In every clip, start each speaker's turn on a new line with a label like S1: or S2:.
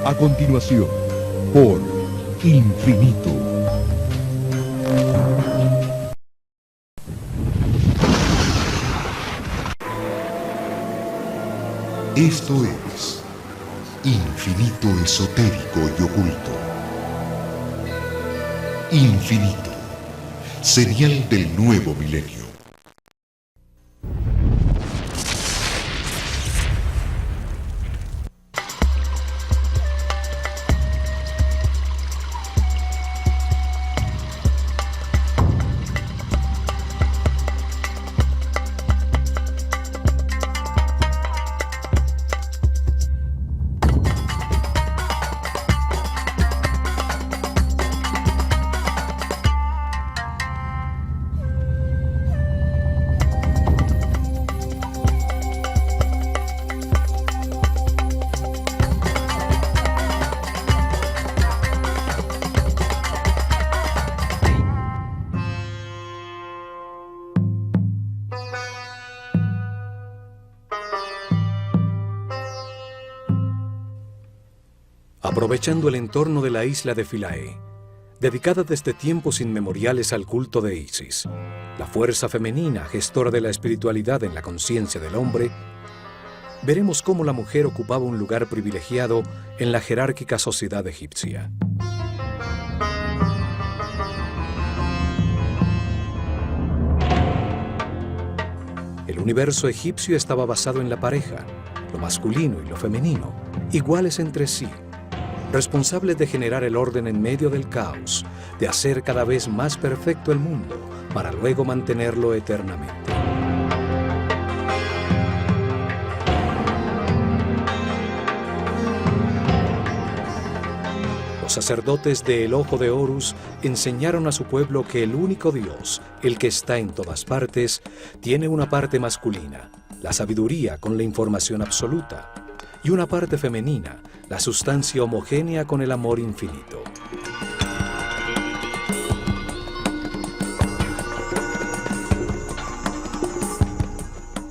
S1: A continuación, por Infinito.
S2: Esto es Infinito Esotérico y Oculto. Infinito, señal del nuevo milenio.
S3: Aprovechando el entorno de la isla de Philae, dedicada desde tiempos inmemoriales al culto de Isis, la fuerza femenina gestora de la espiritualidad en la conciencia del hombre, veremos cómo la mujer ocupaba un lugar privilegiado en la jerárquica sociedad egipcia. El universo egipcio estaba basado en la pareja, lo masculino y lo femenino, iguales entre sí, responsables de generar el orden en medio del caos, de hacer cada vez más perfecto el mundo, para luego mantenerlo eternamente. Los sacerdotes de El Ojo de Horus enseñaron a su pueblo que el único Dios, el que está en todas partes, tiene una parte masculina, la sabiduría con la información absoluta, y una parte femenina, la sustancia homogénea con el amor infinito.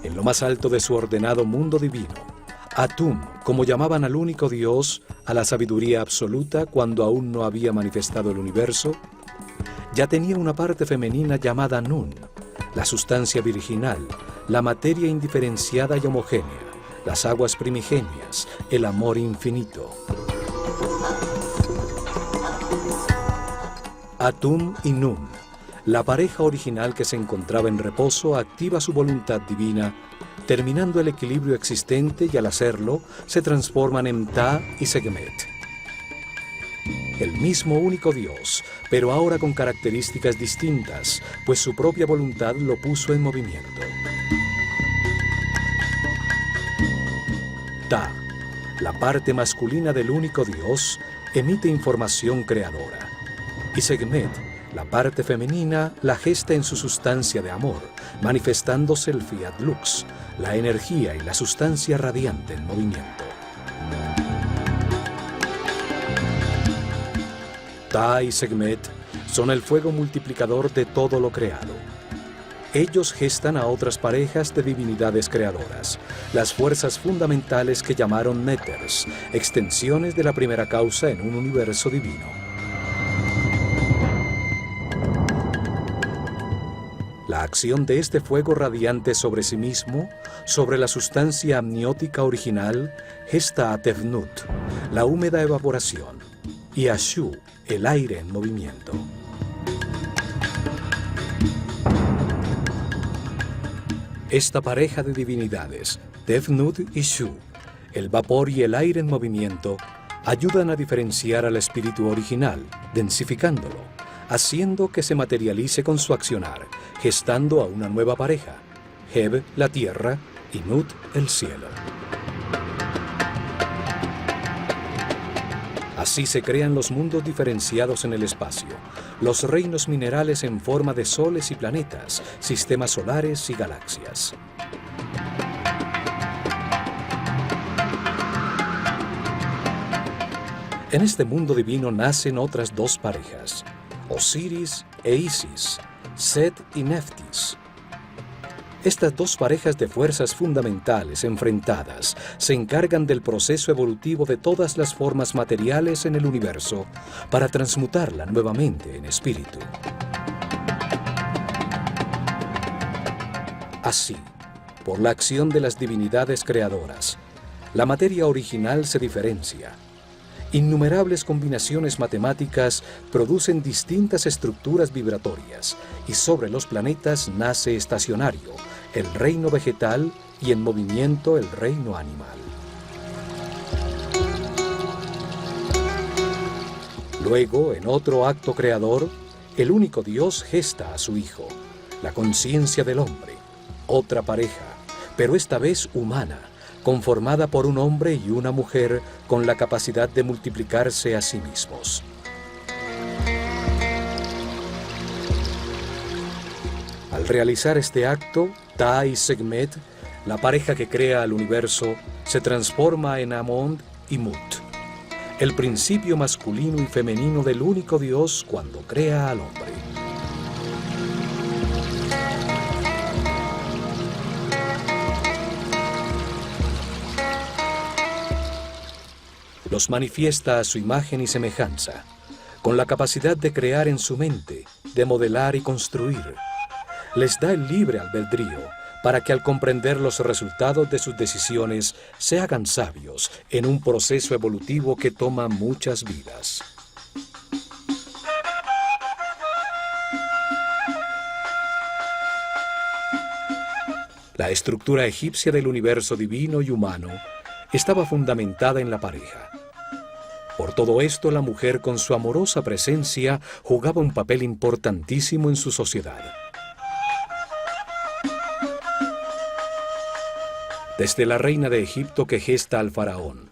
S3: En lo más alto de su ordenado mundo divino, Atum, como llamaban al único Dios, a la sabiduría absoluta cuando aún no había manifestado el universo, ya tenía una parte femenina llamada Nun, la sustancia virginal, la materia indiferenciada y homogénea, las aguas primigenias, el amor infinito. Atum y Nun, la pareja original que se encontraba en reposo, activa su voluntad divina, terminando el equilibrio existente, y al hacerlo, se transforman en Ptah y Sekhmet. El mismo único Dios, pero ahora con características distintas, pues su propia voluntad lo puso en movimiento. Ptah, la parte masculina del único Dios, emite información creadora. Y Sekhmet, la parte femenina, la gesta en su sustancia de amor, manifestándose el Fiat Lux, la energía y la sustancia radiante en movimiento. Ptah y Sekhmet son el fuego multiplicador de todo lo creado. Ellos gestan a otras parejas de divinidades creadoras, las fuerzas fundamentales que llamaron Néters, extensiones de la primera causa en un universo divino. La acción de este fuego radiante sobre sí mismo, sobre la sustancia amniótica original, gesta a Tefnut, la húmeda evaporación, y a Shu, el aire en movimiento. Esta pareja de divinidades, Tefnut y Shu, el vapor y el aire en movimiento, ayudan a diferenciar al espíritu original, densificándolo, haciendo que se materialice con su accionar, gestando a una nueva pareja, Heb, la tierra, y Nut, el cielo. Así se crean los mundos diferenciados en el espacio, los reinos minerales en forma de soles y planetas, sistemas solares y galaxias. En este mundo divino nacen otras dos parejas, Osiris e Isis, Set y Neftis. Estas dos parejas de fuerzas fundamentales enfrentadas se encargan del proceso evolutivo de todas las formas materiales en el universo para transmutarla nuevamente en espíritu. Así, por la acción de las divinidades creadoras, la materia original se diferencia. Innumerables combinaciones matemáticas producen distintas estructuras vibratorias y sobre los planetas nace estacionario el reino vegetal y en movimiento el reino animal. Luego, en otro acto creador, el único Dios gesta a su Hijo, la conciencia del hombre, otra pareja, pero esta vez humana, conformada por un hombre y una mujer con la capacidad de multiplicarse a sí mismos. Al realizar este acto, Ta y Sekhmet, la pareja que crea al universo, se transforma en Amon y Mut, el principio masculino y femenino del único Dios cuando crea al hombre. Los manifiesta a su imagen y semejanza, con la capacidad de crear en su mente, de modelar y construir. Les da el libre albedrío para que al comprender los resultados de sus decisiones se hagan sabios en un proceso evolutivo que toma muchas vidas. La estructura egipcia del universo divino y humano estaba fundamentada en la pareja. Por todo esto, la mujer con su amorosa presencia jugaba un papel importantísimo en su sociedad. Desde la reina de Egipto que gesta al faraón,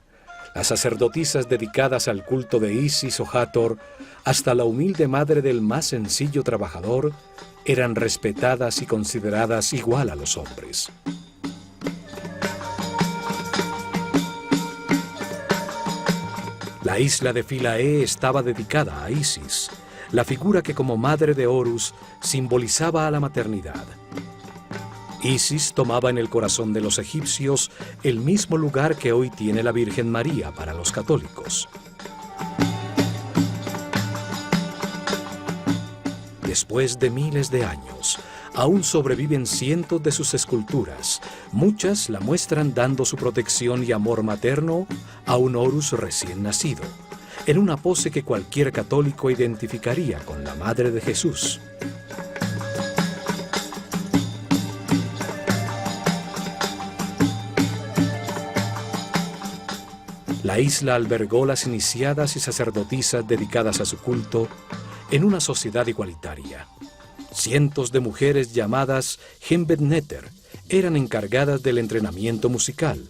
S3: las sacerdotisas dedicadas al culto de Isis o Hathor, hasta la humilde madre del más sencillo trabajador, eran respetadas y consideradas igual a los hombres. La isla de Philae estaba dedicada a Isis, la figura que como madre de Horus simbolizaba a la maternidad. Isis tomaba en el corazón de los egipcios el mismo lugar que hoy tiene la Virgen María para los católicos. Después de miles de años, aún sobreviven cientos de sus esculturas. Muchas la muestran dando su protección y amor materno a un Horus recién nacido, en una pose que cualquier católico identificaría con la Madre de Jesús. La isla albergó las iniciadas y sacerdotisas dedicadas a su culto en una sociedad igualitaria. Cientos de mujeres llamadas Hembet Neter eran encargadas del entrenamiento musical,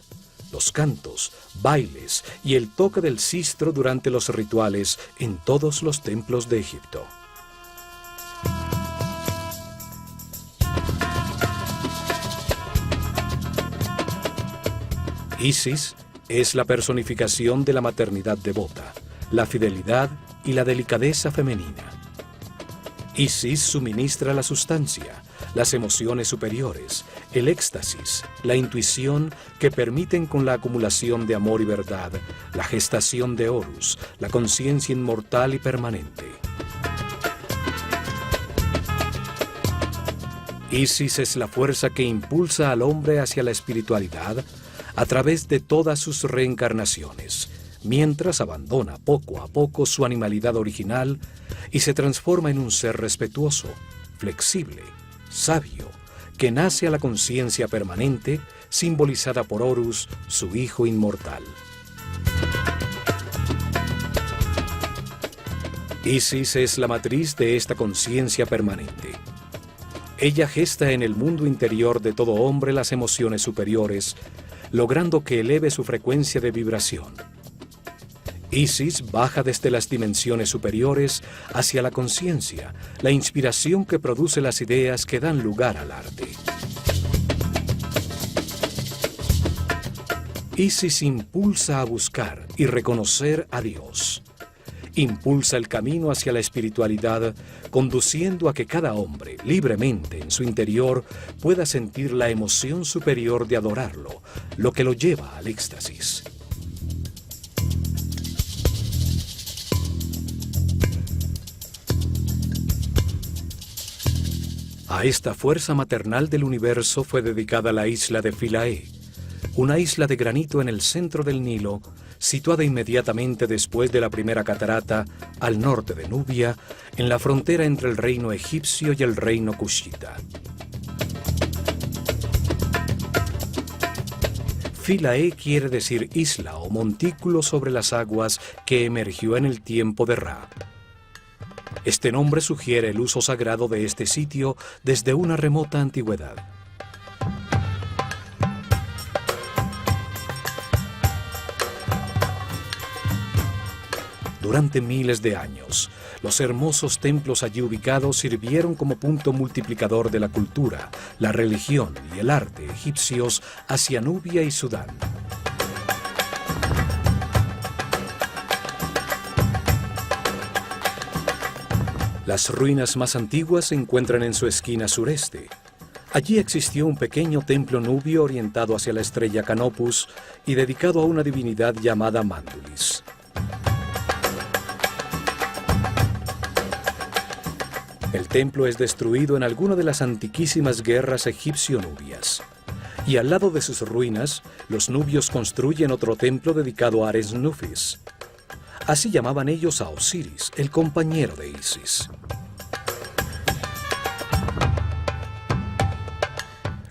S3: los cantos, bailes y el toque del sistro durante los rituales en todos los templos de Egipto. Isis es la personificación de la maternidad devota, la fidelidad y la delicadeza femenina. Isis suministra la sustancia, las emociones superiores, el éxtasis, la intuición que permiten con la acumulación de amor y verdad, la gestación de Horus, la conciencia inmortal y permanente. Isis es la fuerza que impulsa al hombre hacia la espiritualidad a través de todas sus reencarnaciones, mientras abandona poco a poco su animalidad original y se transforma en un ser respetuoso, flexible, sabio, que nace a la conciencia permanente, simbolizada por Horus, su hijo inmortal. Isis es la matriz de esta conciencia permanente. Ella gesta en el mundo interior de todo hombre las emociones superiores, logrando que eleve su frecuencia de vibración. Isis baja desde las dimensiones superiores hacia la conciencia, la inspiración que produce las ideas que dan lugar al arte. Isis impulsa a buscar y reconocer a Dios. impulsa el camino hacia la espiritualidad, conduciendo a que cada hombre, libremente en su interior, pueda sentir la emoción superior de adorarlo, lo que lo lleva al éxtasis. A esta fuerza maternal del universo fue dedicada la isla de Philae, una isla de granito en el centro del Nilo, situada inmediatamente después de la primera catarata, al norte de Nubia, en la frontera entre el reino egipcio y el reino cushita. Philae quiere decir isla o montículo sobre las aguas que emergió en el tiempo de Ra. Este nombre sugiere el uso sagrado de este sitio desde una remota antigüedad. Durante miles de años, los hermosos templos allí ubicados sirvieron como punto multiplicador de la cultura, la religión y el arte egipcios hacia Nubia y Sudán. Las ruinas más antiguas se encuentran en su esquina sureste. Allí existió un pequeño templo nubio orientado hacia la estrella Canopus y dedicado a una divinidad llamada Mandulis. El templo es destruido en alguna de las antiquísimas guerras egipcio-nubias. Y al lado de sus ruinas, los nubios construyen otro templo dedicado a Ares Nufis. Así llamaban ellos a Osiris, el compañero de Isis.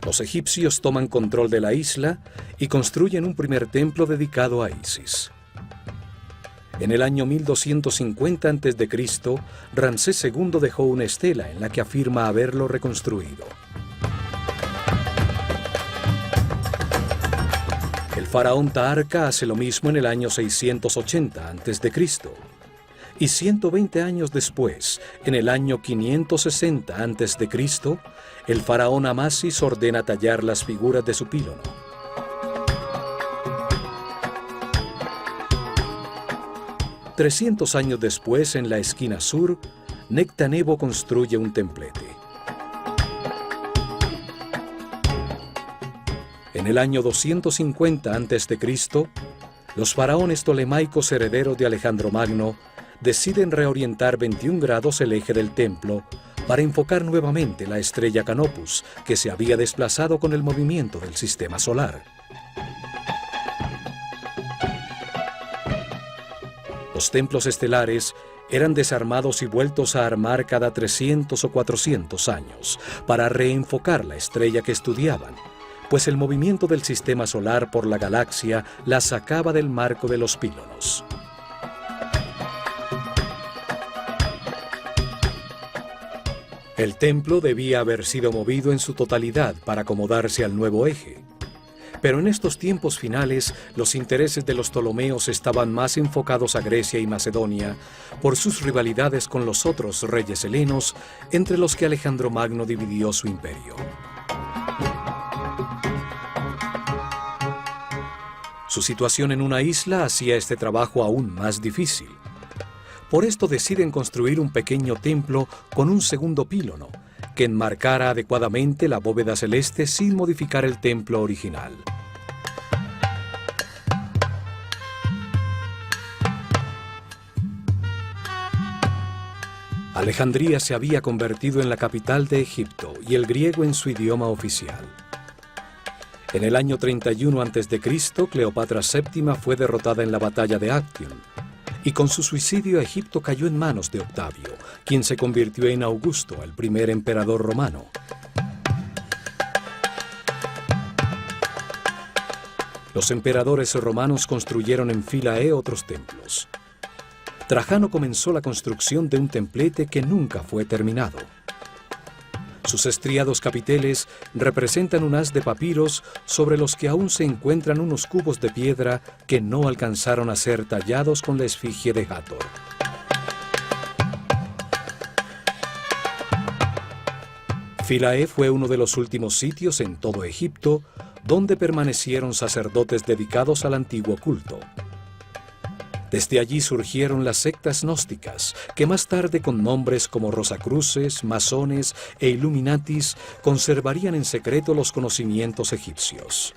S3: Los egipcios toman control de la isla y construyen un primer templo dedicado a Isis. En el año 1250 a.C., Ramsés II dejó una estela en la que afirma haberlo reconstruido. El faraón Taharka hace lo mismo en el año 680 a.C. Y 120 años después, en el año 560 a.C., el faraón Amasis ordena tallar las figuras de su pílono. $300 años después, en la esquina sur, Nectanebo construye un templete. En el año 250 a.C., los faraones tolemaicos herederos de Alejandro Magno deciden reorientar 21 grados el eje del templo para enfocar nuevamente la estrella Canopus, que se había desplazado con el movimiento del sistema solar. Los templos estelares eran desarmados y vueltos a armar cada 300 o 400 años para reenfocar la estrella que estudiaban, pues el movimiento del sistema solar por la galaxia la sacaba del marco de los pílonos. El templo debía haber sido movido en su totalidad para acomodarse al nuevo eje. Pero en estos tiempos finales, los intereses de los Ptolomeos estaban más enfocados a Grecia y Macedonia por sus rivalidades con los otros reyes helenos, entre los que Alejandro Magno dividió su imperio. Su situación en una isla hacía este trabajo aún más difícil. Por esto deciden construir un pequeño templo con un segundo pílono, que enmarcara adecuadamente la bóveda celeste sin modificar el templo original. Alejandría se había convertido en la capital de Egipto y el griego en su idioma oficial. En el año 31 a.C., Cleopatra VII fue derrotada en la batalla de Actium, y con su suicidio Egipto cayó en manos de Octavio, quien se convirtió en Augusto, el primer emperador romano. Los emperadores romanos construyeron en Philae otros templos. Trajano comenzó la construcción de un templete que nunca fue terminado. Sus estriados capiteles representan un haz de papiros sobre los que aún se encuentran unos cubos de piedra que no alcanzaron a ser tallados con la esfinge de Hathor. Philae fue uno de los últimos sitios en todo Egipto donde permanecieron sacerdotes dedicados al antiguo culto. Desde allí surgieron las sectas gnósticas, que más tarde con nombres como Rosacruces, masones e Illuminatis conservarían en secreto los conocimientos egipcios.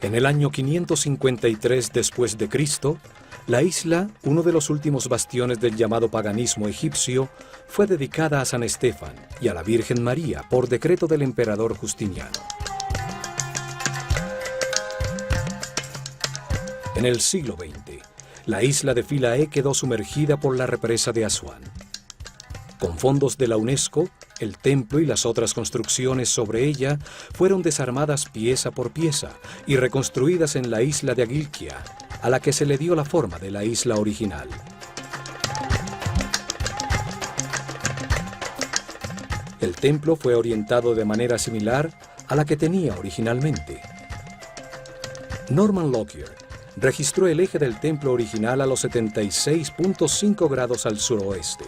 S3: En el año 553 después de Cristo, la isla, uno de los últimos bastiones del llamado paganismo egipcio, fue dedicada a San Estefan y a la Virgen María por decreto del emperador Justiniano. En el siglo XX, la isla de Philae quedó sumergida por la represa de Asuán. Con fondos de la UNESCO, el templo y las otras construcciones sobre ella fueron desarmadas pieza por pieza y reconstruidas en la isla de Agilkia, a la que se le dio la forma de la isla original. El templo fue orientado de manera similar a la que tenía originalmente. Norman Lockyer registró el eje del templo original a los 76.5 grados al suroeste,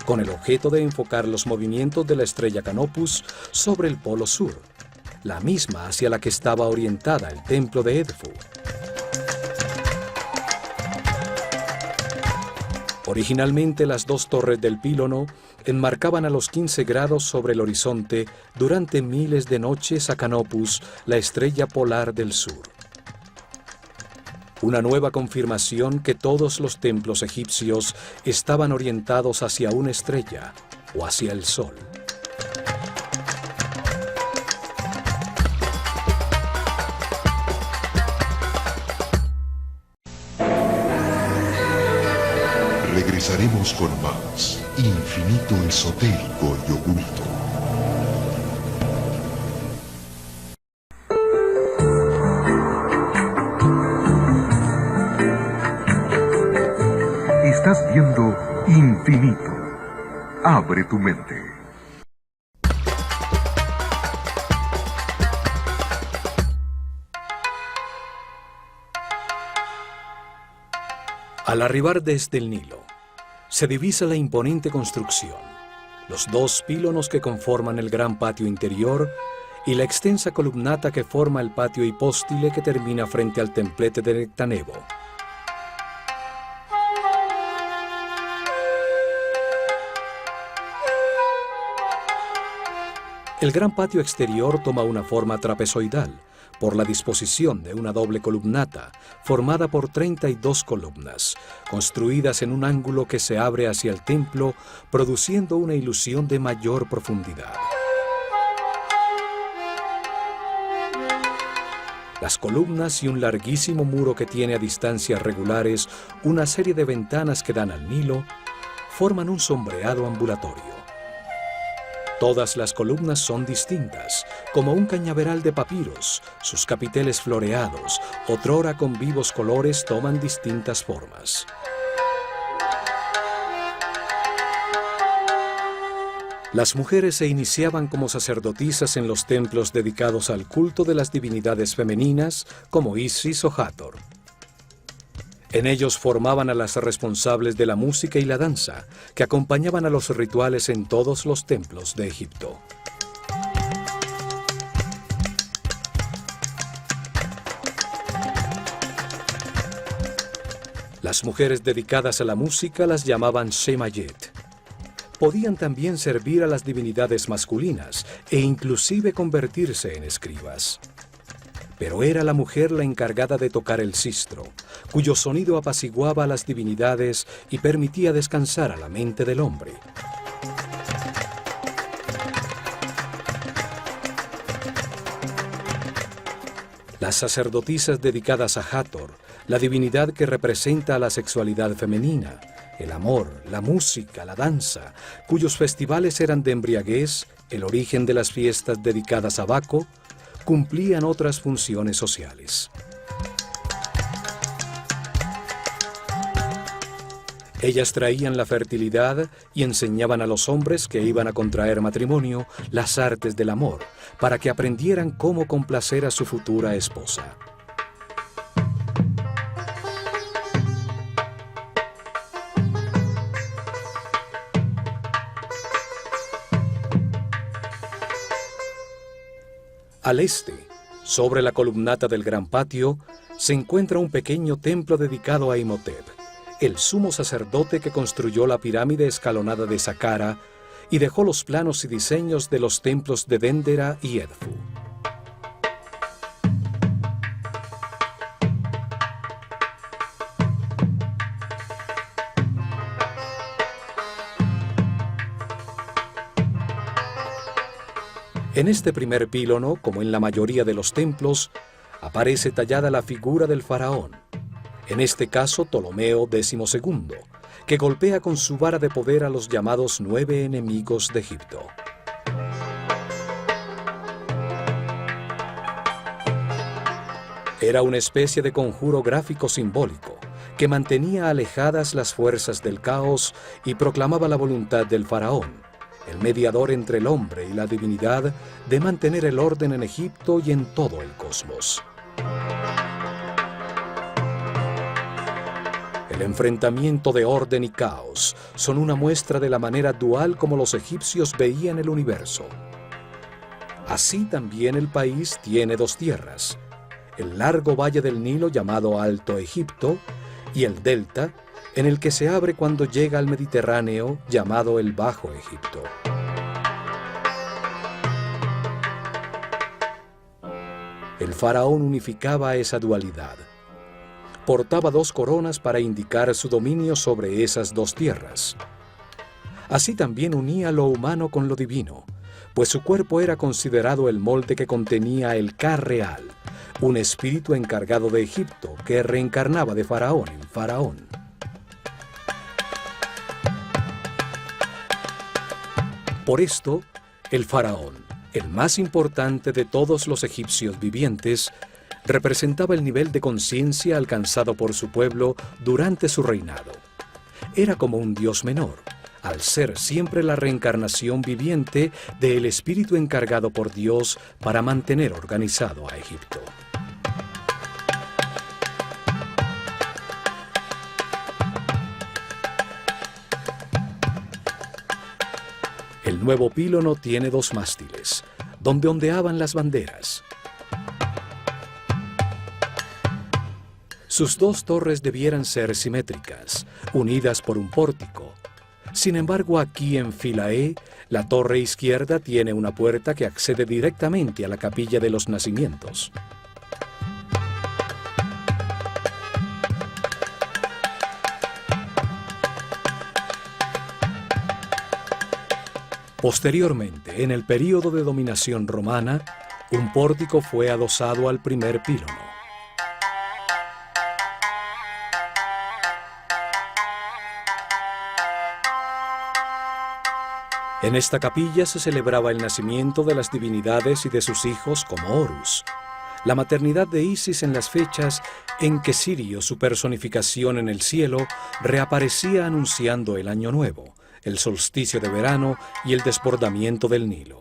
S3: con el objeto de enfocar los movimientos de la estrella Canopus sobre el polo sur, la misma hacia la que estaba orientada el templo de Edfu. Originalmente las dos torres del pílono enmarcaban a los 15 grados sobre el horizonte durante miles de noches a Canopus, la estrella polar del sur. Una nueva confirmación que todos los templos egipcios estaban orientados hacia una estrella o hacia el sol.
S2: Regresaremos con más Infinito Esotérico y Oculto.
S1: Estás viendo Infinito. Abre tu mente.
S3: Al arribar desde el Nilo, se divisa la imponente construcción, los dos pílonos que conforman el gran patio interior y la extensa columnata que forma el patio hipóstile que termina frente al templete de Nectanebo. El gran patio exterior toma una forma trapezoidal por la disposición de una doble columnata formada por 32 columnas, construidas en un ángulo que se abre hacia el templo, produciendo una ilusión de mayor profundidad. Las columnas y un larguísimo muro que tiene a distancias regulares una serie de ventanas que dan al Nilo forman un sombreado ambulatorio. Todas las columnas son distintas, como un cañaveral de papiros. Sus capiteles floreados, otrora con vivos colores, toman distintas formas. Las mujeres se iniciaban como sacerdotisas en los templos dedicados al culto de las divinidades femeninas, como Isis o Hathor. En ellos formaban a las responsables de la música y la danza, que acompañaban a los rituales en todos los templos de Egipto. Las mujeres dedicadas a la música las llamaban Shemayet. Podían también servir a las divinidades masculinas e inclusive convertirse en escribas. Pero era la mujer la encargada de tocar el sistro, cuyo sonido apaciguaba a las divinidades y permitía descansar a la mente del hombre. Las sacerdotisas dedicadas a Hathor, la divinidad que representa a la sexualidad femenina, el amor, la música, la danza, cuyos festivales eran de embriaguez, el origen de las fiestas dedicadas a Baco, cumplían otras funciones sociales. Ellas traían la fertilidad y enseñaban a los hombres que iban a contraer matrimonio las artes del amor, para que aprendieran cómo complacer a su futura esposa. Al este, Sobre la columnata del gran patio se encuentra un pequeño templo dedicado a Imhotep, el sumo sacerdote que construyó la pirámide escalonada de Saqqara y dejó los planos y diseños de los templos de Dendera y Edfu. En este primer pílono, como en la mayoría de los templos, aparece tallada la figura del faraón, en este caso Ptolomeo XII, que golpea con su vara de poder a los llamados 9 enemigos de Egipto. Era una especie de conjuro gráfico simbólico que mantenía alejadas las fuerzas del caos y proclamaba la voluntad del faraón, el mediador entre el hombre y la divinidad, de mantener el orden en Egipto y en todo el cosmos. El enfrentamiento de orden y caos son una muestra de la manera dual como los egipcios veían el universo. Así también el país tiene dos tierras, el largo valle del Nilo llamado Alto Egipto y el delta, en el que se abre cuando llega al Mediterráneo llamado el Bajo Egipto. El faraón unificaba esa dualidad. Portaba dos coronas para indicar su dominio sobre esas dos tierras. Así también unía lo humano con lo divino, pues su cuerpo era considerado el molde que contenía el Ka real, un espíritu encargado de Egipto que reencarnaba de faraón en faraón. Por esto, el faraón, el más importante de todos los egipcios vivientes, representaba el nivel de conciencia alcanzado por su pueblo durante su reinado. Era como un dios menor, al ser siempre la reencarnación viviente del espíritu encargado por Dios para mantener organizado a Egipto. El nuevo pílono tiene dos mástiles, donde ondeaban las banderas. Sus dos torres debieran ser simétricas, unidas por un pórtico. Sin embargo, aquí en Philae, la torre izquierda tiene una puerta que accede directamente a la capilla de los nacimientos. Posteriormente, en el período de dominación romana, un pórtico fue adosado al primer pílono. En esta capilla se celebraba el nacimiento de las divinidades y de sus hijos como Horus, la maternidad de Isis en las fechas en que Sirio, su personificación en el cielo, reaparecía anunciando el Año Nuevo, el solsticio de verano y el desbordamiento del Nilo.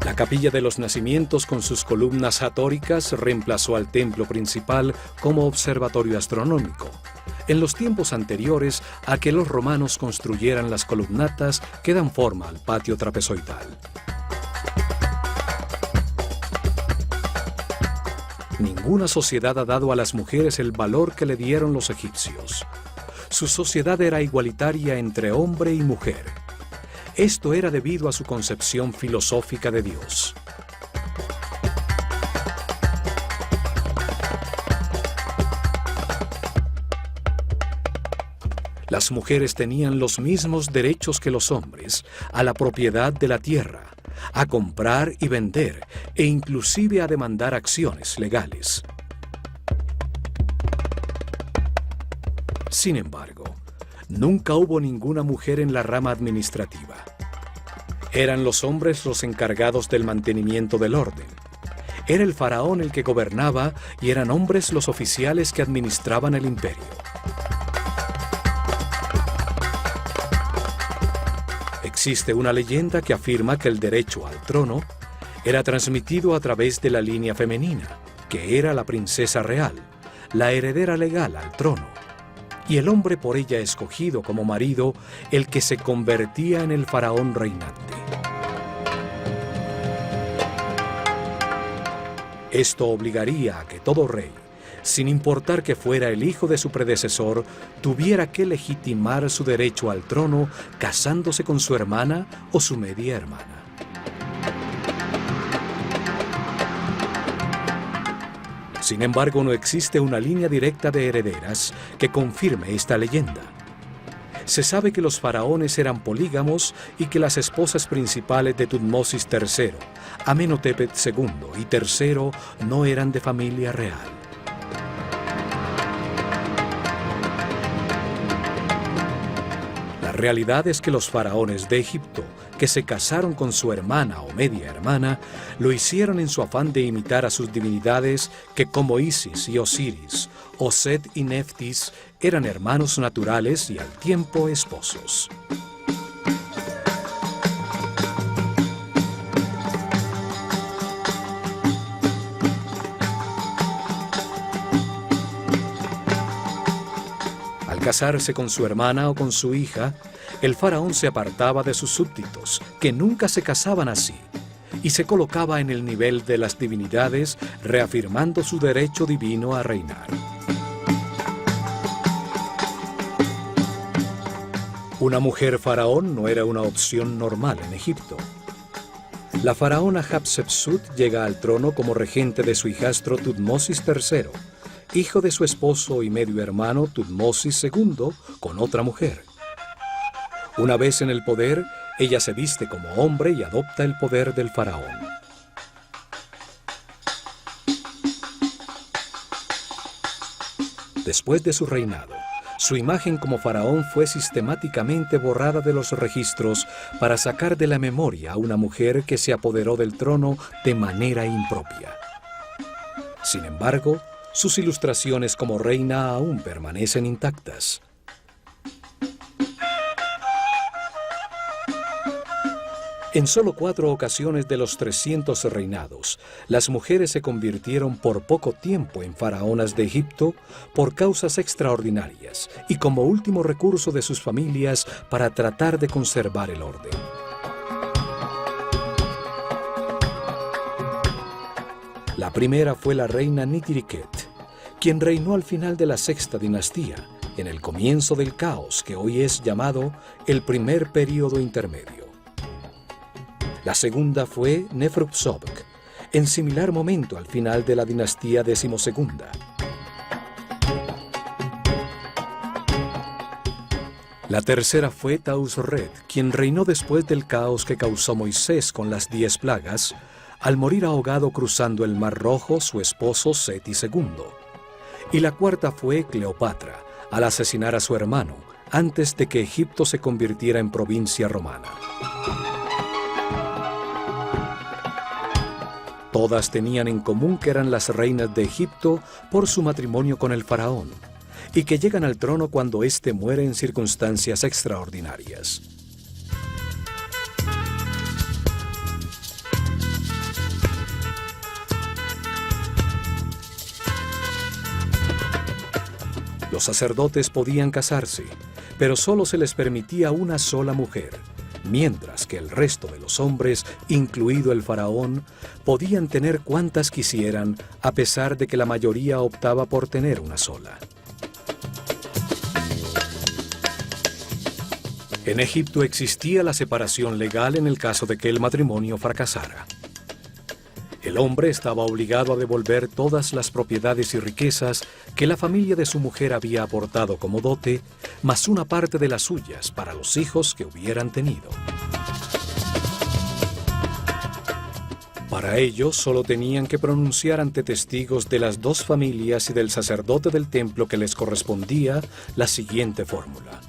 S3: La capilla de los nacimientos con sus columnas atóricas reemplazó al templo principal como observatorio astronómico, en los tiempos anteriores a que los romanos construyeran las columnatas que dan forma al patio trapezoidal. Ninguna sociedad ha dado a las mujeres el valor que le dieron los egipcios. Su sociedad era igualitaria entre hombre y mujer. Esto era debido a su concepción filosófica de Dios. Las mujeres tenían los mismos derechos que los hombres a la propiedad de la tierra, a comprar y vender e inclusive a demandar acciones legales. Sin embargo, nunca hubo ninguna mujer en la rama administrativa. Eran los hombres los encargados del mantenimiento del orden. Era el faraón el que gobernaba y eran hombres los oficiales que administraban el imperio. Existe una leyenda que afirma que el derecho al trono era transmitido a través de la línea femenina, que era la princesa real, la heredera legal al trono, y el hombre por ella escogido como marido, el que se convertía en el faraón reinante. Esto obligaría a que todo rey, sin importar que fuera el hijo de su predecesor, tuviera que legitimar su derecho al trono casándose con su hermana o su media hermana. Sin embargo, no existe una línea directa de herederas que confirme esta leyenda. Se sabe que los faraones eran polígamos y que las esposas principales de Tutmosis III, Amenhotep II y III, no eran de familia real. La realidad es que los faraones de Egipto, que se casaron con su hermana o media hermana, lo hicieron en su afán de imitar a sus divinidades que, como Isis y Osiris, o Set y Neftis, eran hermanos naturales y al tiempo esposos. Al casarse con su hermana o con su hija, el faraón se apartaba de sus súbditos, que nunca se casaban así, y se colocaba en el nivel de las divinidades, reafirmando su derecho divino a reinar. Una mujer faraón no era una opción normal en Egipto. La faraona Hatshepsut llega al trono como regente de su hijastro Tutmosis III, hijo de su esposo y medio hermano Tutmosis II, con otra mujer. Una vez en el poder, ella se viste como hombre y adopta el poder del faraón. Después de su reinado, su imagen como faraón fue sistemáticamente borrada de los registros para sacar de la memoria a una mujer que se apoderó del trono de manera impropia. Sin embargo, sus ilustraciones como reina aún permanecen intactas. En solo 4 ocasiones de los 300 reinados, las mujeres se convirtieron por poco tiempo en faraonas de Egipto por causas extraordinarias y como último recurso de sus familias para tratar de conservar el orden. La primera fue la reina Nitiriket, quien reinó al final de la sexta dinastía, en el comienzo del caos que hoy es llamado el primer período intermedio. La segunda fue Neferupsopk, en similar momento al final de la dinastía decimosegunda. La tercera fue Tausret, quien reinó después del caos que causó Moisés con las 10 plagas, al morir ahogado cruzando el Mar Rojo su esposo Seti II. Y la cuarta fue Cleopatra, al asesinar a su hermano, antes de que Egipto se convirtiera en provincia romana. Todas tenían en común que eran las reinas de Egipto por su matrimonio con el faraón, y que llegan al trono cuando éste muere en circunstancias extraordinarias. Los sacerdotes podían casarse, pero solo se les permitía una sola mujer, mientras que el resto de los hombres, incluido el faraón, podían tener cuantas quisieran, a pesar de que la mayoría optaba por tener una sola. En Egipto existía la separación legal en el caso de que el matrimonio fracasara. El hombre estaba obligado a devolver todas las propiedades y riquezas que la familia de su mujer había aportado como dote, más una parte de las suyas para los hijos que hubieran tenido. Para ello, solo tenían que pronunciar ante testigos de las 2 familias y del sacerdote del templo que les correspondía la siguiente fórmula: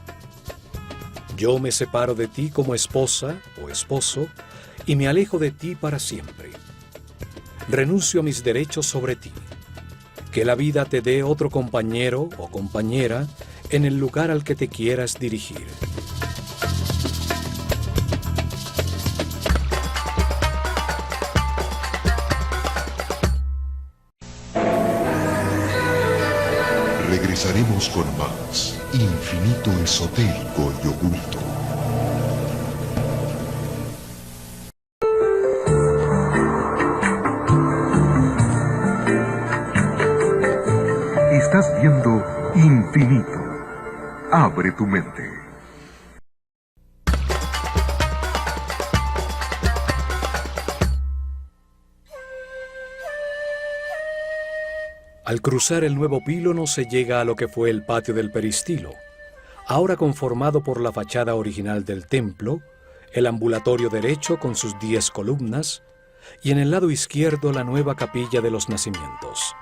S3: yo me separo de ti como esposa o esposo y me alejo de ti para siempre. Renuncio a mis derechos sobre ti. Que la vida te dé otro compañero o compañera en el lugar al que te quieras dirigir.
S2: Regresaremos con más Infinito Esotérico y Oculto.
S1: Estás viendo Infinito. Abre tu mente.
S3: Al cruzar el nuevo pílono se llega a lo que fue el patio del peristilo, ahora conformado por la fachada original del templo, el ambulatorio derecho con sus 10 columnas y en el lado izquierdo la nueva capilla de los nacimientos.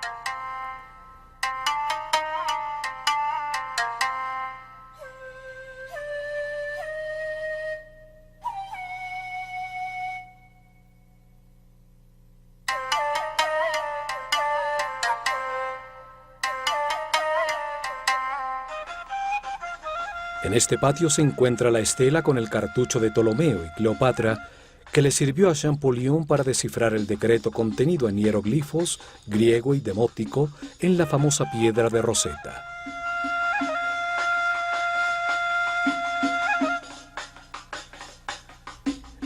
S3: En este patio se encuentra la estela con el cartucho de Ptolomeo y Cleopatra que le sirvió a Champollion para descifrar el decreto contenido en hieroglifos, griego y demótico en la famosa piedra de Rosetta.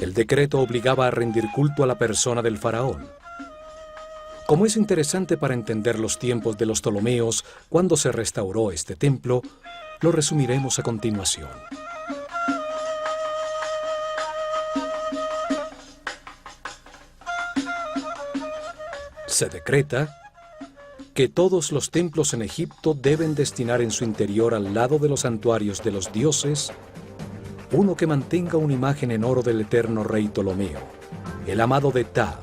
S3: El decreto obligaba a rendir culto a la persona del faraón. Como es interesante para entender los tiempos de los Ptolomeos cuando se restauró este templo, lo resumiremos a continuación. Se decreta que todos los templos en Egipto deben destinar en su interior al lado de los santuarios de los dioses uno que mantenga una imagen en oro del eterno rey Ptolomeo, el amado de Ptah,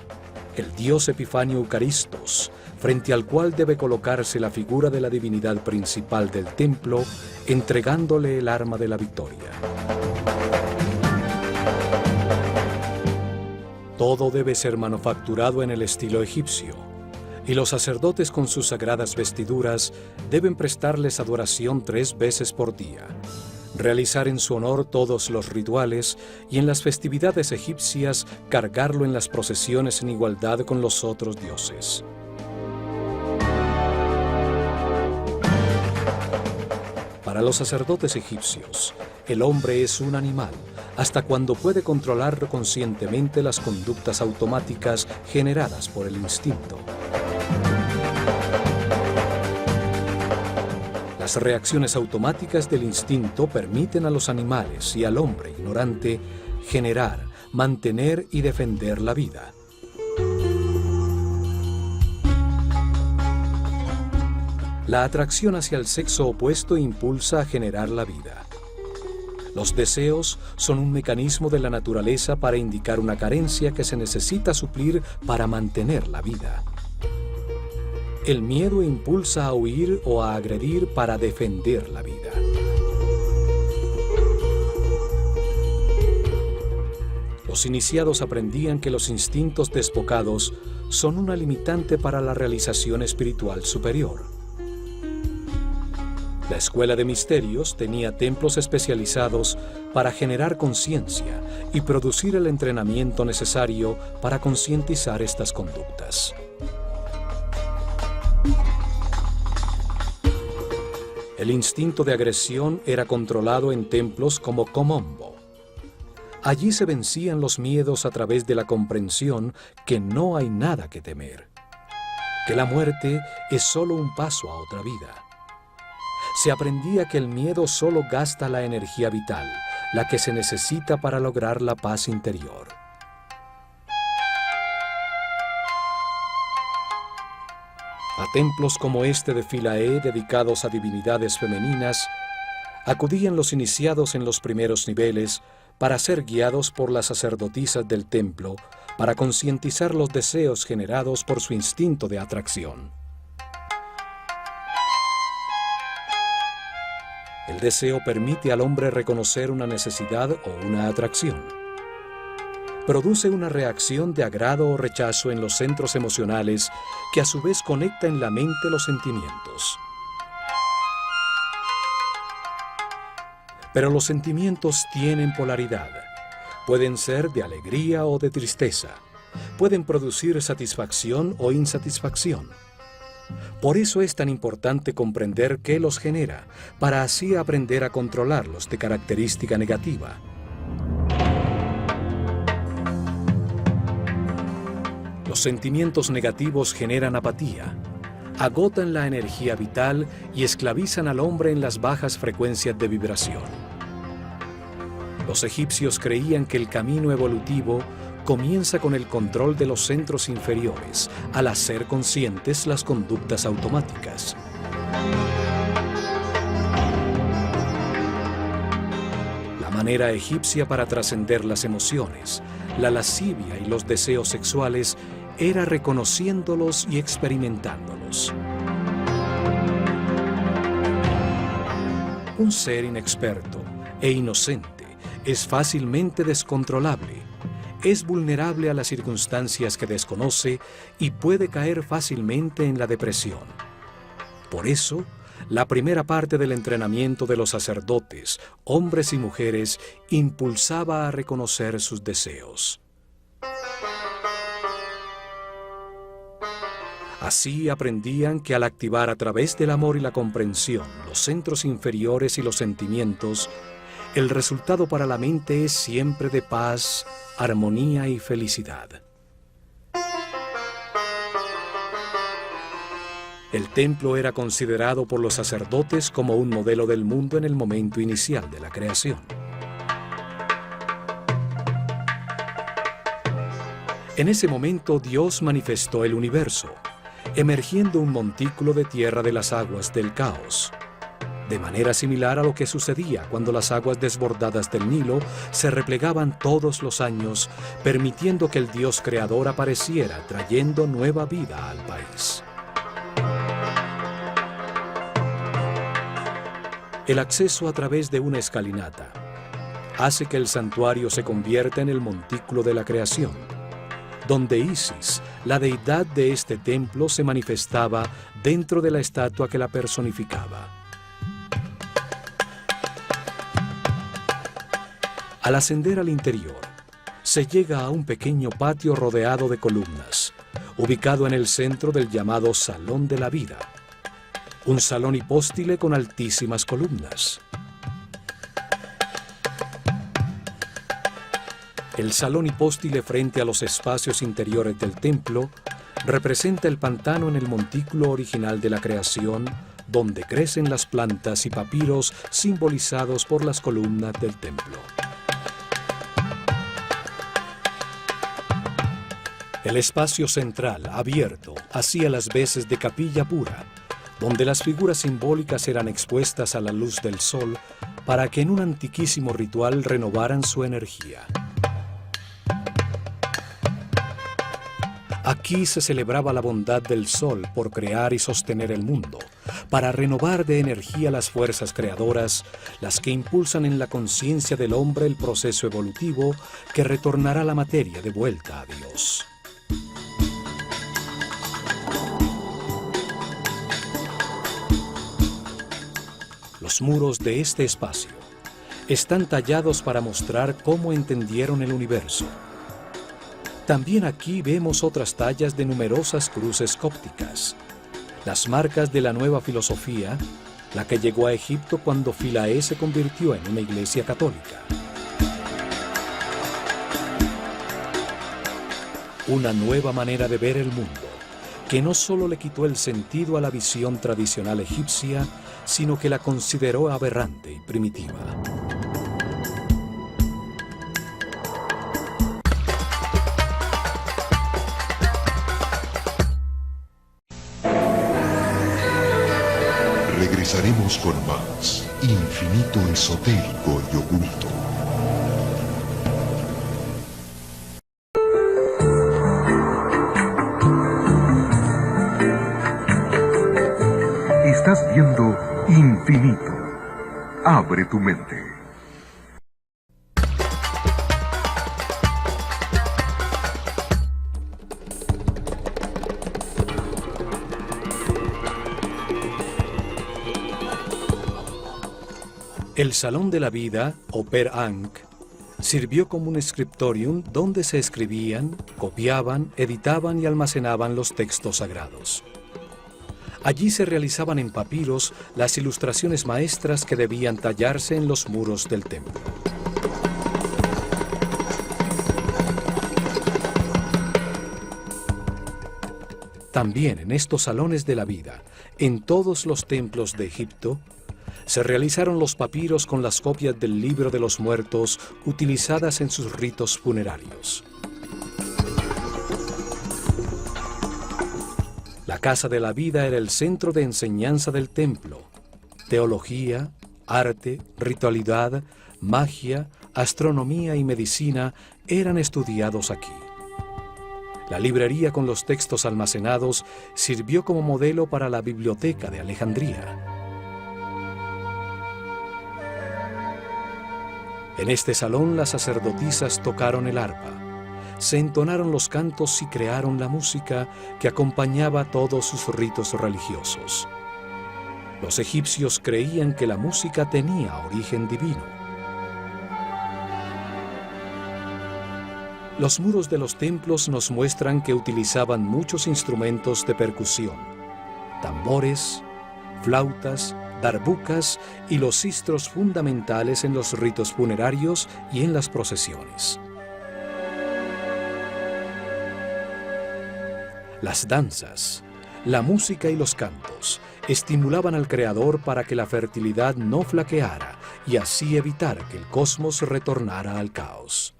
S3: el dios Epifanio Eucaristos, frente al cual debe colocarse la figura de la divinidad principal del templo, entregándole el arma de la victoria. Todo debe ser manufacturado en el estilo egipcio, y los sacerdotes con sus sagradas vestiduras deben prestarles adoración 3 veces por día, realizar en su honor todos los rituales y en las festividades egipcias cargarlo en las procesiones en igualdad con los otros dioses. Para los sacerdotes egipcios, el hombre es un animal, hasta cuando puede controlar conscientemente las conductas automáticas generadas por el instinto. Las reacciones automáticas del instinto permiten a los animales y al hombre ignorante generar, mantener y defender la vida. La atracción hacia el sexo opuesto impulsa a generar la vida. Los deseos son un mecanismo de la naturaleza para indicar una carencia que se necesita suplir para mantener la vida. El miedo impulsa a huir o a agredir para defender la vida. Los iniciados aprendían que los instintos desbocados son una limitante para la realización espiritual superior. La escuela de misterios tenía templos especializados para generar conciencia y producir el entrenamiento necesario para concientizar estas conductas. El instinto de agresión era controlado en templos como Komombo. Allí se vencían los miedos a través de la comprensión que no hay nada que temer, que la muerte es solo un paso a otra vida. Se aprendía que el miedo solo gasta la energía vital, la que se necesita para lograr la paz interior. A templos como este de Philae, dedicados a divinidades femeninas, acudían los iniciados en los primeros niveles para ser guiados por las sacerdotisas del templo, para concientizar los deseos generados por su instinto de atracción. El deseo permite al hombre reconocer una necesidad o una atracción. Produce una reacción de agrado o rechazo en los centros emocionales que a su vez conecta en la mente los sentimientos. Pero los sentimientos tienen polaridad. Pueden ser de alegría o de tristeza. Pueden producir satisfacción o insatisfacción. Por eso es tan importante comprender qué los genera, para así aprender a controlarlos de característica negativa. Los sentimientos negativos generan apatía, agotan la energía vital y esclavizan al hombre en las bajas frecuencias de vibración. Los egipcios creían que el camino evolutivo comienza con el control de los centros inferiores, al hacer conscientes las conductas automáticas. La manera egipcia para trascender las emociones, la lascivia y los deseos sexuales era reconociéndolos y experimentándolos. Un ser inexperto e inocente es fácilmente descontrolable. Es vulnerable a las circunstancias que desconoce y puede caer fácilmente en la depresión. Por eso, la primera parte del entrenamiento de los sacerdotes, hombres y mujeres, impulsaba a reconocer sus deseos. Así aprendían que al activar a través del amor y la comprensión los centros inferiores y los sentimientos, el resultado para la mente es siempre de paz, armonía y felicidad. El templo era considerado por los sacerdotes como un modelo del mundo en el momento inicial de la creación. En ese momento Dios manifestó el universo, emergiendo un montículo de tierra de las aguas del caos, de manera similar a lo que sucedía cuando las aguas desbordadas del Nilo se replegaban todos los años, permitiendo que el Dios creador apareciera, trayendo nueva vida al país. El acceso a través de una escalinata hace que el santuario se convierta en el montículo de la creación, donde Isis, la deidad de este templo, se manifestaba dentro de la estatua que la personificaba. Al ascender al interior, se llega a un pequeño patio rodeado de columnas, ubicado en el centro del llamado Salón de la Vida, un salón hipóstile con altísimas columnas. El salón hipóstile frente a los espacios interiores del templo representa el pantano en el montículo original de la creación, donde crecen las plantas y papiros simbolizados por las columnas del templo. El espacio central, abierto, hacía las veces de capilla pura, donde las figuras simbólicas eran expuestas a la luz del sol para que en un antiquísimo ritual renovaran su energía. Aquí se celebraba la bondad del sol por crear y sostener el mundo, para renovar de energía las fuerzas creadoras, las que impulsan en la conciencia del hombre el proceso evolutivo que retornará la materia de vuelta a Dios. Los muros de este espacio están tallados para mostrar cómo entendieron el universo. También aquí vemos otras tallas de numerosas cruces cópticas, las marcas de la nueva filosofía, la que llegó a Egipto cuando Philae se convirtió en una iglesia católica. Una nueva manera de ver el mundo, que no solo le quitó el sentido a la visión tradicional egipcia, sino que la consideró aberrante y primitiva.
S2: Regresaremos con más Infinito Esotérico y Oculto.
S1: Estás viendo Infinito. Abre tu mente.
S3: El Salón de la Vida, o Per Ankh, sirvió como un scriptorium donde se escribían, copiaban, editaban y almacenaban los textos sagrados. Allí se realizaban en papiros las ilustraciones maestras que debían tallarse en los muros del templo. También en estos salones de la vida, en todos los templos de Egipto, se realizaron los papiros con las copias del libro de los muertos utilizadas en sus ritos funerarios. La Casa de la Vida era el centro de enseñanza del templo. Teología, arte, ritualidad, magia, astronomía y medicina eran estudiados aquí. La librería con los textos almacenados sirvió como modelo para la Biblioteca de Alejandría. En este salón las sacerdotisas tocaron el arpa, se entonaron los cantos y crearon la música que acompañaba todos sus ritos religiosos. Los egipcios creían que la música tenía origen divino. Los muros de los templos nos muestran que utilizaban muchos instrumentos de percusión, tambores, flautas, darbucas y los sistros fundamentales en los ritos funerarios y en las procesiones. Las danzas, la música y los cantos estimulaban al Creador para que la fertilidad no flaqueara y así evitar que el cosmos retornara al caos.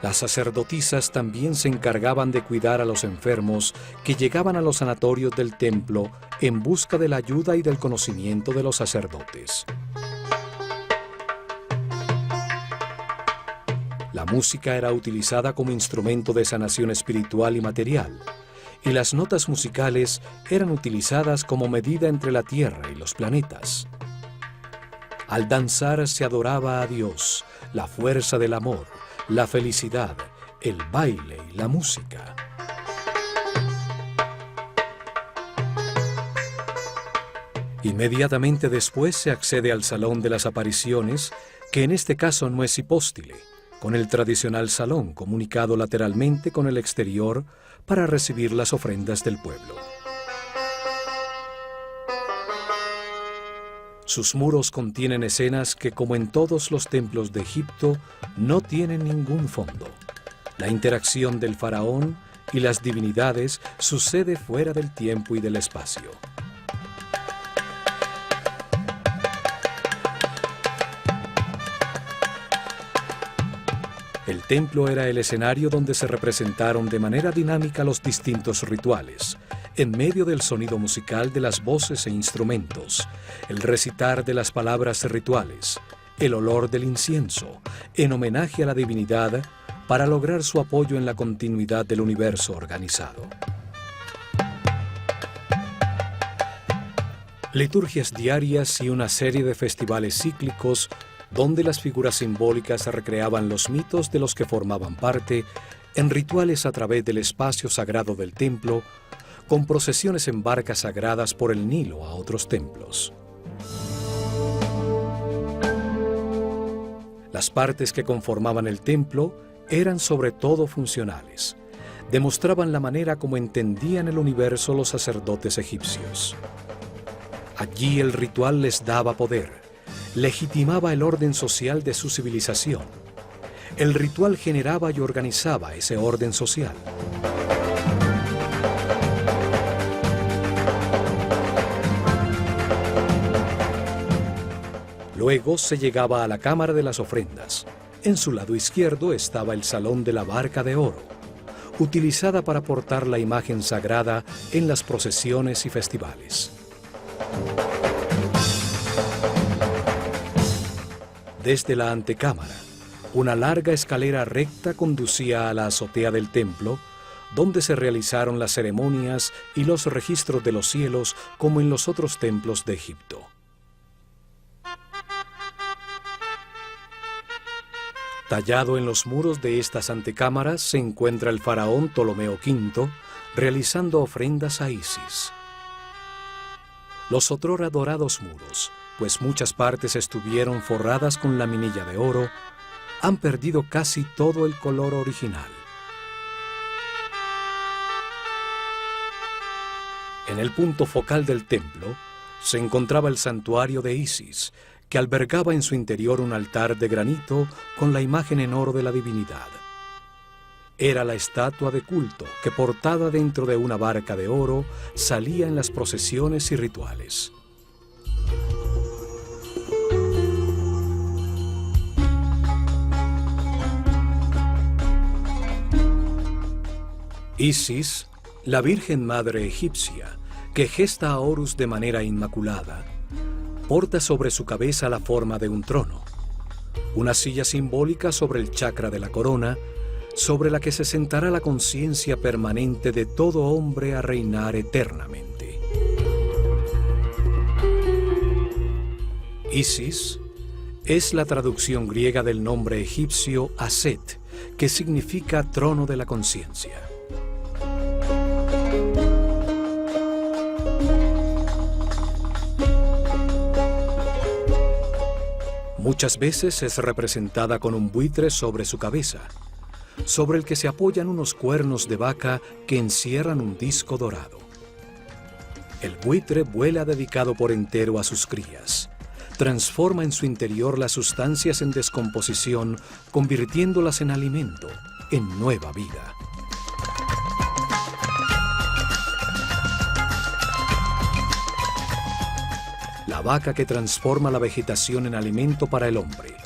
S3: Las sacerdotisas también se encargaban de cuidar a los enfermos que llegaban a los sanatorios del templo en busca de la ayuda y del conocimiento de los sacerdotes. La música era utilizada como instrumento de sanación espiritual y material, y las notas musicales eran utilizadas como medida entre la tierra y los planetas. Al danzar se adoraba a Dios, la fuerza del amor, la felicidad, el baile y la música. Inmediatamente después se accede al Salón de las Apariciones, que en este caso no es hipóstile, con el tradicional salón comunicado lateralmente con el exterior para recibir las ofrendas del pueblo. Sus muros contienen escenas que, como en todos los templos de Egipto, no tienen ningún fondo. La interacción del faraón y las divinidades sucede fuera del tiempo y del espacio. El templo era el escenario donde se representaron de manera dinámica los distintos rituales, en medio del sonido musical de las voces e instrumentos, el recitar de las palabras rituales, el olor del incienso, en homenaje a la divinidad para lograr su apoyo en la continuidad del universo organizado. Liturgias diarias y una serie de festivales cíclicos donde las figuras simbólicas recreaban los mitos de los que formaban parte en rituales a través del espacio sagrado del templo, con procesiones en barcas sagradas por el Nilo a otros templos. Las partes que conformaban el templo eran sobre todo funcionales. Demostraban la manera como entendían el universo los sacerdotes egipcios. Allí el ritual les daba poder, legitimaba el orden social de su civilización. El ritual generaba y organizaba ese orden social. Luego se llegaba a la cámara de las ofrendas. En su lado izquierdo estaba el salón de la barca de oro, utilizada para portar la imagen sagrada en las procesiones y festivales. Desde la antecámara, una larga escalera recta conducía a la azotea del templo, donde se realizaron las ceremonias y los registros de los cielos como en los otros templos de Egipto. Tallado en los muros de estas antecámaras se encuentra el faraón Ptolomeo V realizando ofrendas a Isis. Los otrora dorados muros, pues muchas partes estuvieron forradas con laminilla de oro, han perdido casi todo el color original. En el punto focal del templo se encontraba el santuario de Isis, que albergaba en su interior un altar de granito con la imagen en oro de la divinidad. Era la estatua de culto que, portada dentro de una barca de oro, salía en las procesiones y rituales. Isis, la Virgen Madre egipcia, que gesta a Horus de manera inmaculada, porta sobre su cabeza la forma de un trono, una silla simbólica sobre el chakra de la corona, sobre la que se sentará la conciencia permanente de todo hombre a reinar eternamente. Isis es la traducción griega del nombre egipcio Aset, que significa trono de la conciencia. Muchas veces es representada con un buitre sobre su cabeza, sobre el que se apoyan unos cuernos de vaca que encierran un disco dorado. El buitre vuela dedicado por entero a sus crías, transforma en su interior las sustancias en descomposición, convirtiéndolas en alimento, en nueva vida. La vaca que transforma la vegetación en alimento para el hombre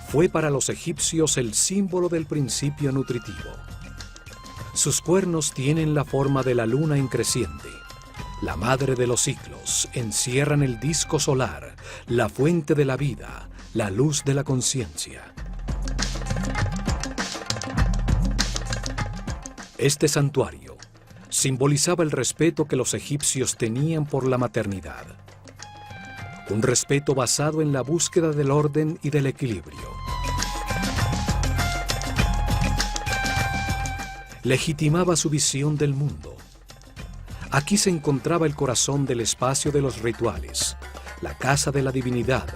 S3: fue para los egipcios el símbolo del principio nutritivo. Sus cuernos tienen la forma de la luna en creciente. La madre de los ciclos encierran el disco solar, la fuente de la vida, la luz de la conciencia. Este santuario simbolizaba el respeto que los egipcios tenían por la maternidad. Un respeto basado en la búsqueda del orden y del equilibrio. Legitimaba su visión del mundo. Aquí se encontraba el corazón del espacio de los rituales, la casa de la divinidad,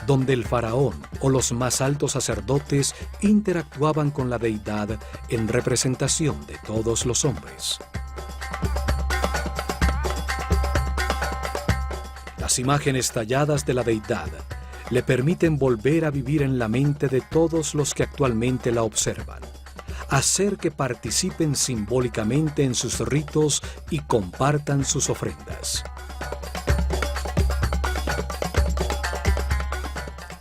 S3: donde el faraón o los más altos sacerdotes interactuaban con la deidad en representación de todos los hombres. Las imágenes talladas de la deidad le permiten volver a vivir en la mente de todos los que actualmente la observan, hacer que participen simbólicamente en sus ritos y compartan sus ofrendas.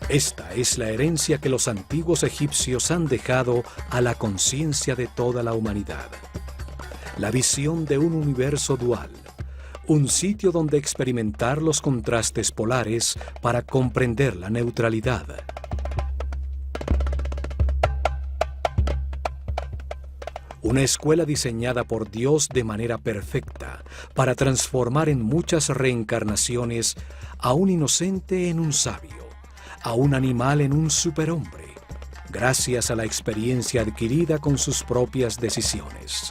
S3: Esta es la herencia que los antiguos egipcios han dejado a la conciencia de toda la humanidad. La visión de un universo dual, un sitio donde experimentar los contrastes polares para comprender la neutralidad. Una escuela diseñada por Dios de manera perfecta para transformar en muchas reencarnaciones a un inocente en un sabio, a un animal en un superhombre, gracias a la experiencia adquirida con sus propias decisiones.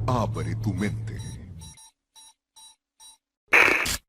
S2: Abre tu mente.